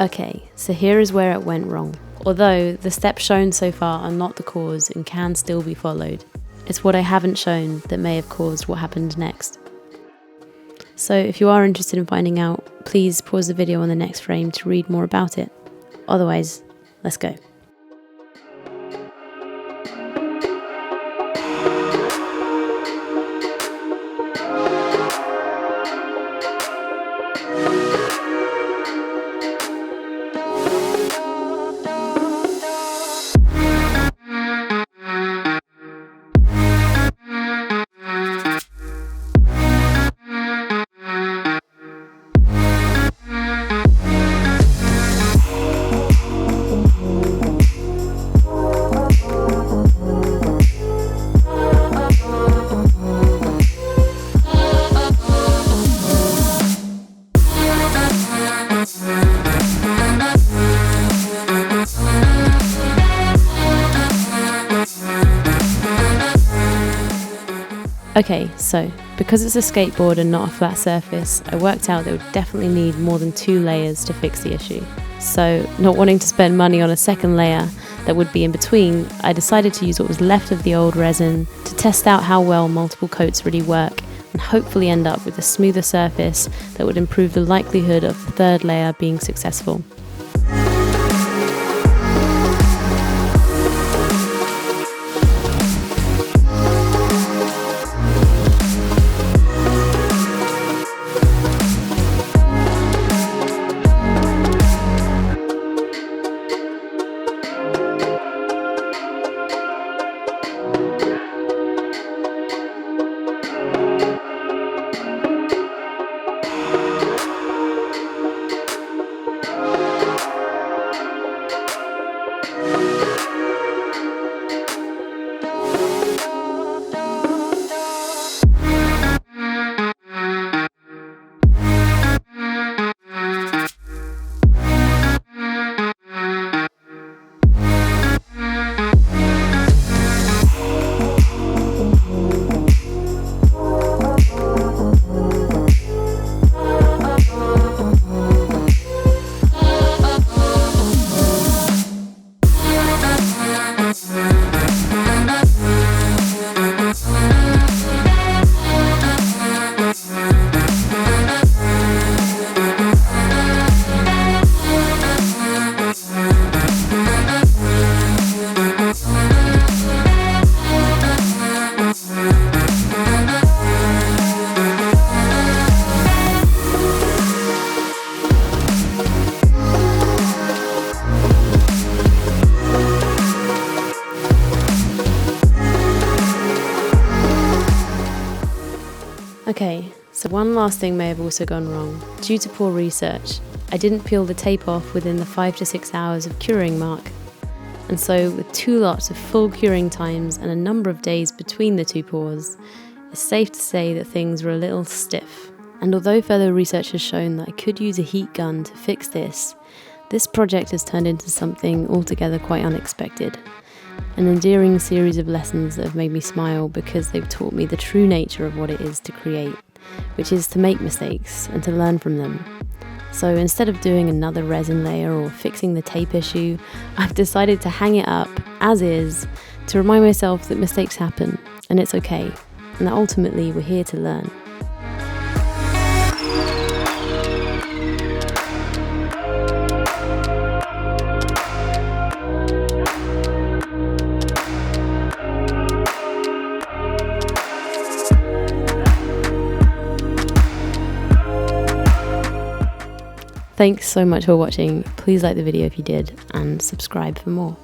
Okay, so here is where it went wrong. Although the steps shown so far are not the cause and can still be followed, it's what I haven't shown that may have caused what happened next. So if you are interested in finding out, please pause the video on the next frame to read more about it. Otherwise, let's go. Okay, so because it's a skateboard and not a flat surface, I worked out that it would definitely need more than 2 layers to fix the issue. So, not wanting to spend money on a second layer that would be in between, I decided to use what was left of the old resin to test out how well multiple coats really work and hopefully end up with a smoother surface that would improve the likelihood of the third layer being successful. Okay, so one last thing may have also gone wrong. Due to poor research, I didn't peel the tape off within the 5 to 6 hours of curing mark. And so with 2 lots of full curing times and a number of days between the 2 pours, it's safe to say that things were a little stiff. And although further research has shown that I could use a heat gun to fix this project has turned into something altogether quite unexpected. An endearing series of lessons that have made me smile because they've taught me the true nature of what it is to create, which is to make mistakes and to learn from them. So instead of doing another resin layer or fixing the tape issue, I've decided to hang it up as is to remind myself that mistakes happen and it's okay, and that ultimately we're here to learn. Thanks so much for watching. Please like the video if you did and subscribe for more.